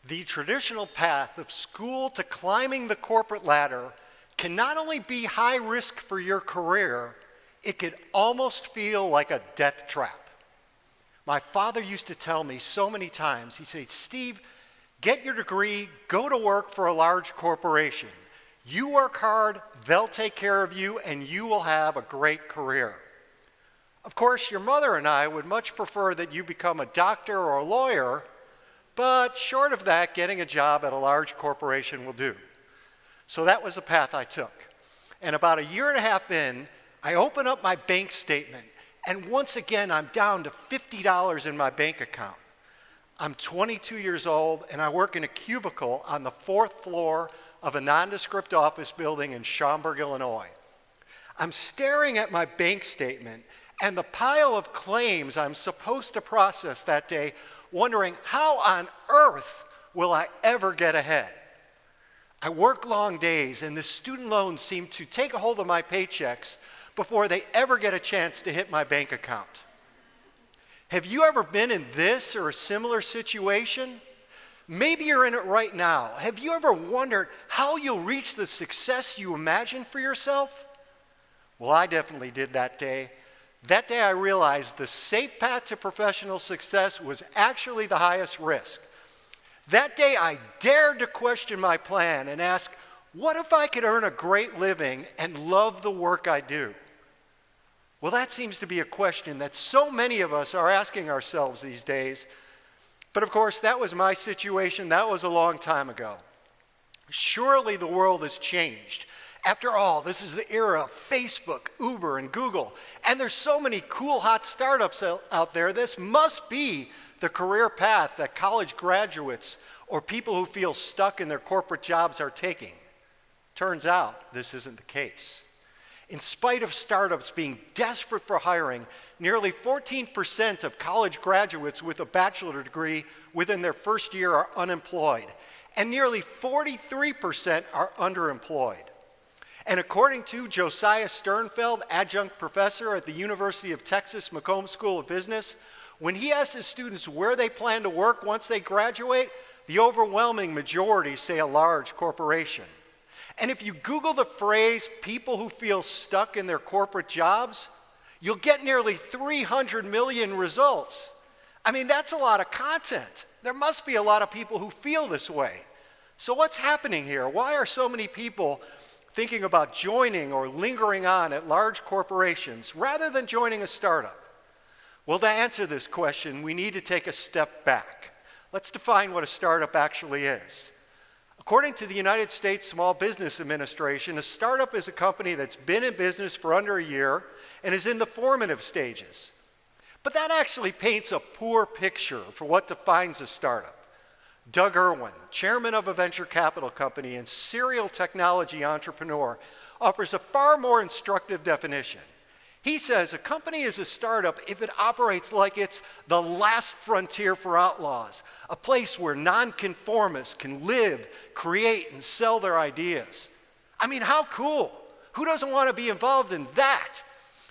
The traditional path of school to climbing the corporate ladder can not only be high risk for your career, it could almost feel like a death trap. My father used to tell me so many times, he'd say, Steve, get your degree, go to work for a large corporation. You work hard, they'll take care of you, and you will have a great career. Of course, your mother and I would much prefer that you become a doctor or a lawyer, but short of that, getting a job at a large corporation will do. So that was the path I took. And about a year and a half in, I open up my bank statement, and once again, I'm down to $50 in my bank account. I'm 22 years old, and I work in a cubicle on the 4th floor of a nondescript office building in Schaumburg, Illinois. I'm staring at my bank statement and the pile of claims I'm supposed to process that day, wondering how on earth will I ever get ahead? I work long days, and the student loans seem to take a hold of my paychecks before they ever get a chance to hit my bank account. Have you ever been in this or a similar situation? Maybe you're in it right now. Have you ever wondered how you'll reach the success you imagine for yourself? Well, I definitely did that day. That day I realized the safe path to professional success was actually the highest risk. That day I dared to question my plan and ask, what if I could earn a great living and love the work I do? Well, that seems to be a question that so many of us are asking ourselves these days. But of course, that was my situation. That was a long time ago. Surely the world has changed. After all, this is the era of Facebook, Uber, and Google. And there's so many cool, hot startups out there. This must be the career path that college graduates or people who feel stuck in their corporate jobs are taking. Turns out, this isn't the case. In spite of startups being desperate for hiring, nearly 14% of college graduates with a bachelor degree within their first year are unemployed, and nearly 43% are underemployed. And according to Josiah Sternfeld, adjunct professor at the University of Texas McCombs School of Business, when he asks his students where they plan to work once they graduate, the overwhelming majority say a large corporation. And if you Google the phrase people who feel stuck in their corporate jobs, you'll get nearly 300 million results. I mean, that's a lot of content. There must be a lot of people who feel this way. So what's happening here? Why are so many people thinking about joining or lingering on at large corporations rather than joining a startup? Well, to answer this question, we need to take a step back. Let's define what a startup actually is. According to the United States Small Business Administration, a startup is a company that's been in business for under a year and is in the formative stages. But that actually paints a poor picture for what defines a startup. Doug Irwin, chairman of a venture capital company and serial technology entrepreneur, offers a far more instructive definition. He says a company is a startup if it operates like it's the last frontier for outlaws, a place where nonconformists can live, create, and sell their ideas. I mean, how cool? Who doesn't want to be involved in that?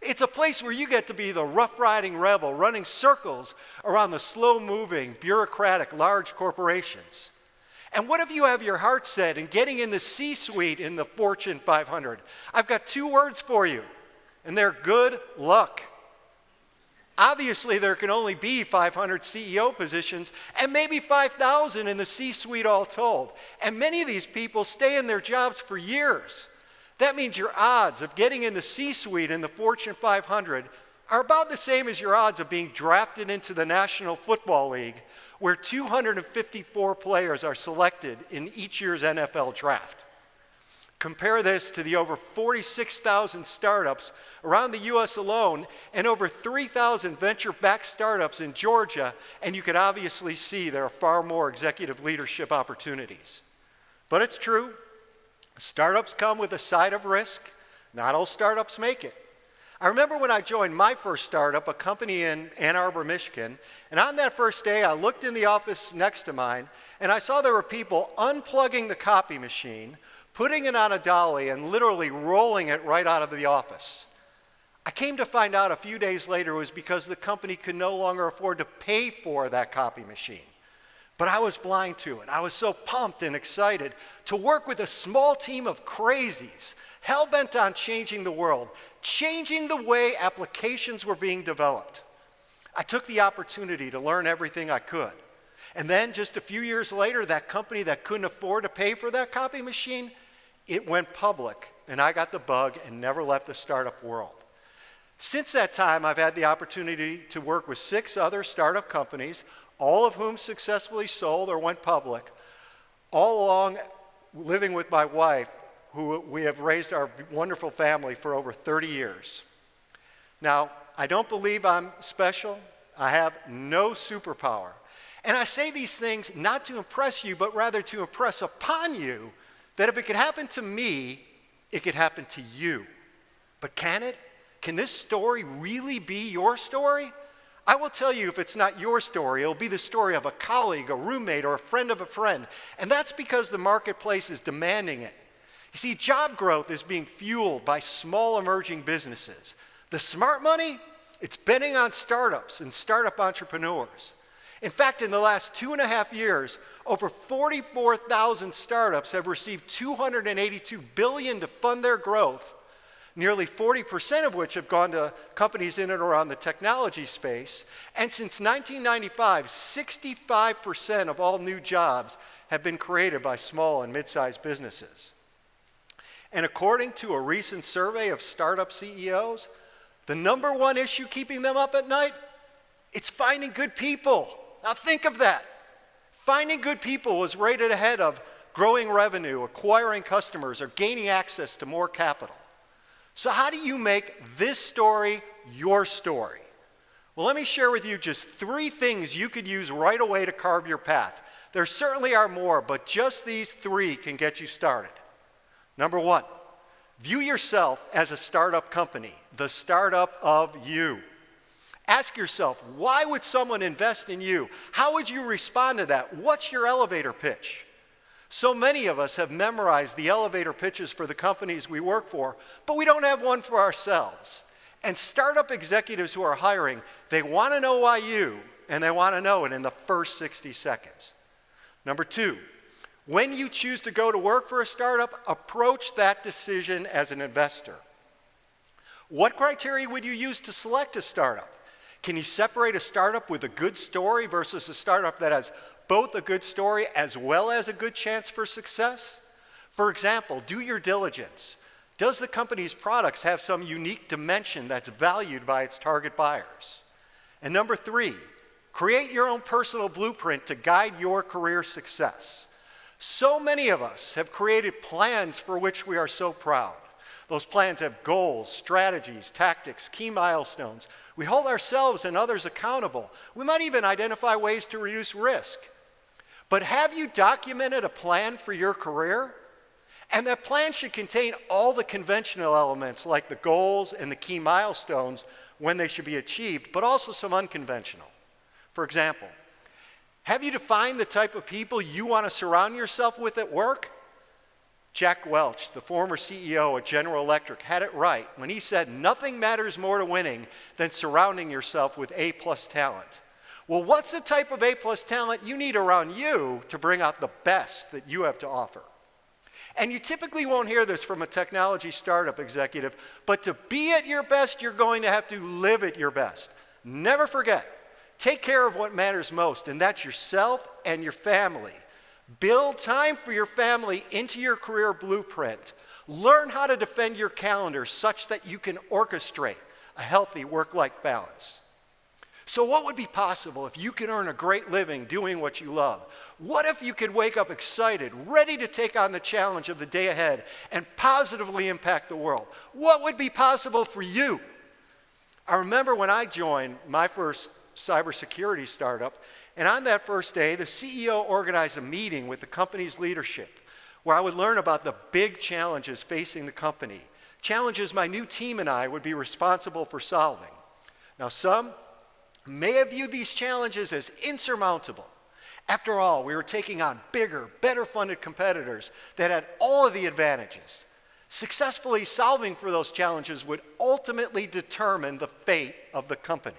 It's a place where you get to be the rough-riding rebel running circles around the slow-moving, bureaucratic, large corporations. And what if you have your heart set in getting in the C-suite in the Fortune 500? I've got 2 words for you, and they're good luck. Obviously, there can only be 500 CEO positions and maybe 5,000 in the C-suite all told. And many of these people stay in their jobs for years. That means your odds of getting in the C-suite in the Fortune 500 are about the same as your odds of being drafted into the National Football League, where 254 players are selected in each year's NFL draft. Compare this to the over 46,000 startups around the U.S. alone and over 3,000 venture-backed startups in Georgia, and you can obviously see there are far more executive leadership opportunities. But it's true. Startups come with a side of risk. Not all startups make it. I remember when I joined my first startup, a company in Ann Arbor, Michigan, and on that first day, I looked in the office next to mine, and I saw there were people unplugging the copy machine, putting it on a dolly, and literally rolling it right out of the office. I came to find out a few days later it was because the company could no longer afford to pay for that copy machine. But I was blind to it. I was so pumped and excited to work with a small team of crazies, hell-bent on changing the world, changing the way applications were being developed. I took the opportunity to learn everything I could. And then just a few years later, that company that couldn't afford to pay for that copy machine, it went public, and I got the bug and never left the startup world. Since that time, I've had the opportunity to work with 6 other startup companies, all of whom successfully sold or went public, all along living with my wife, who we have raised our wonderful family for over 30 years. Now, I don't believe I'm special. I have no superpower. And I say these things not to impress you, but rather to impress upon you that if it could happen to me, it could happen to you. But can it? Can this story really be your story? I will tell you, if it's not your story, it'll be the story of a colleague, a roommate, or a friend of a friend. And that's because the marketplace is demanding it. You see, job growth is being fueled by small emerging businesses. The smart money, it's betting on startups and startup entrepreneurs. In fact, in the last 2.5 years, over 44,000 startups have received $282 billion to fund their growth, nearly 40% of which have gone to companies in and around the technology space. And since 1995, 65% of all new jobs have been created by small and mid-sized businesses. And according to a recent survey of startup CEOs, the number one issue keeping them up at night, it's finding good people. Now think of that. Finding good people was rated ahead of growing revenue, acquiring customers, or gaining access to more capital. So how do you make this story your story? Well, let me share with you just 3 things you could use right away to carve your path. There certainly are more, but just these 3 can get you started. Number 1, view yourself as a startup company, the startup of you. Ask yourself, why would someone invest in you? How would you respond to that? What's your elevator pitch? So many of us have memorized the elevator pitches for the companies we work for, but we don't have one for ourselves. And startup executives who are hiring, they want to know why you, and they want to know it in the first 60 seconds. Number 2, when you choose to go to work for a startup, approach that decision as an investor. What criteria would you use to select a startup? Can you separate a startup with a good story versus a startup that has both a good story as well as a good chance for success? For example, do your diligence. Does the company's products have some unique dimension that's valued by its target buyers? And number 3, create your own personal blueprint to guide your career success. So many of us have created plans for which we are so proud. Those plans have goals, strategies, tactics, key milestones. We hold ourselves and others accountable. We might even identify ways to reduce risk. But have you documented a plan for your career? And that plan should contain all the conventional elements like the goals and the key milestones when they should be achieved, but also some unconventional. For example, have you defined the type of people you want to surround yourself with at work? Jack Welch, the former CEO at General Electric, had it right when he said nothing matters more to winning than surrounding yourself with A-plus talent. Well, what's the type of A-plus talent you need around you to bring out the best that you have to offer? And you typically won't hear this from a technology startup executive, but to be at your best, you're going to have to live at your best. Never forget, take care of what matters most, and that's yourself and your family. Build time for your family into your career blueprint. Learn how to defend your calendar such that you can orchestrate a healthy work-life balance. So what would be possible if you could earn a great living doing what you love? What if you could wake up excited, ready to take on the challenge of the day ahead and positively impact the world? What would be possible for you? I remember when I joined my first cybersecurity startup, and on that first day, the CEO organized a meeting with the company's leadership where I would learn about the big challenges facing the company, challenges my new team and I would be responsible for solving. Now, some may have viewed these challenges as insurmountable. After all, we were taking on bigger, better funded competitors that had all of the advantages. Successfully solving for those challenges would ultimately determine the fate of the company.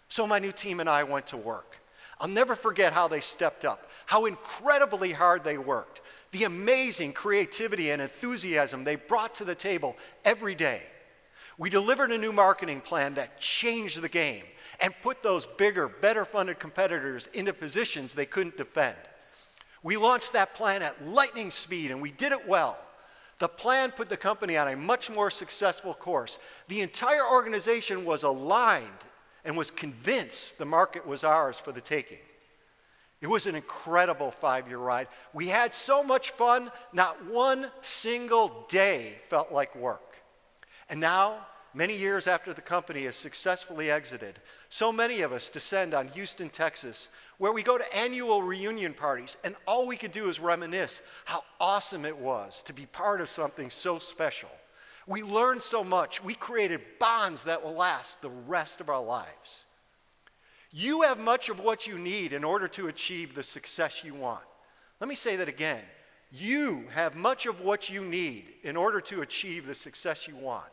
So my new team and I went to work. I'll never forget how they stepped up, how incredibly hard they worked, the amazing creativity and enthusiasm they brought to the table every day. We delivered a new marketing plan that changed the game and put those bigger, better funded competitors into positions they couldn't defend. We launched that plan at lightning speed and we did it well. The plan put the company on a much more successful course. The entire organization was aligned and was convinced the market was ours for the taking. It was an incredible 5-year ride. We had so much fun, not one single day felt like work. And now, many years after the company has successfully exited, so many of us descend on Houston, Texas, where we go to annual reunion parties, and all we could do is reminisce how awesome it was to be part of something so special. We learned so much. We created bonds that will last the rest of our lives. You have much of what you need in order to achieve the success you want. Let me say that again. You have much of what you need in order to achieve the success you want.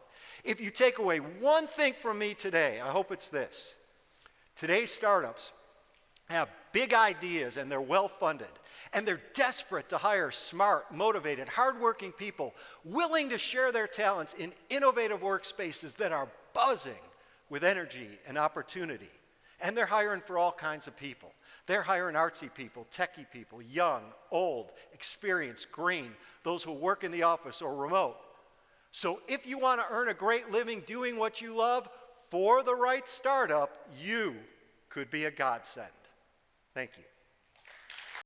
If you take away one thing from me today, I hope it's this. Today's startups have big ideas and they're well-funded, and they're desperate to hire smart, motivated, hardworking people willing to share their talents in innovative workspaces that are buzzing with energy and opportunity. And they're hiring for all kinds of people. They're hiring artsy people, techie people, young, old, experienced, green, those who work in the office or remote. So if you want to earn a great living doing what you love for the right startup, you could be a godsend. Thank you.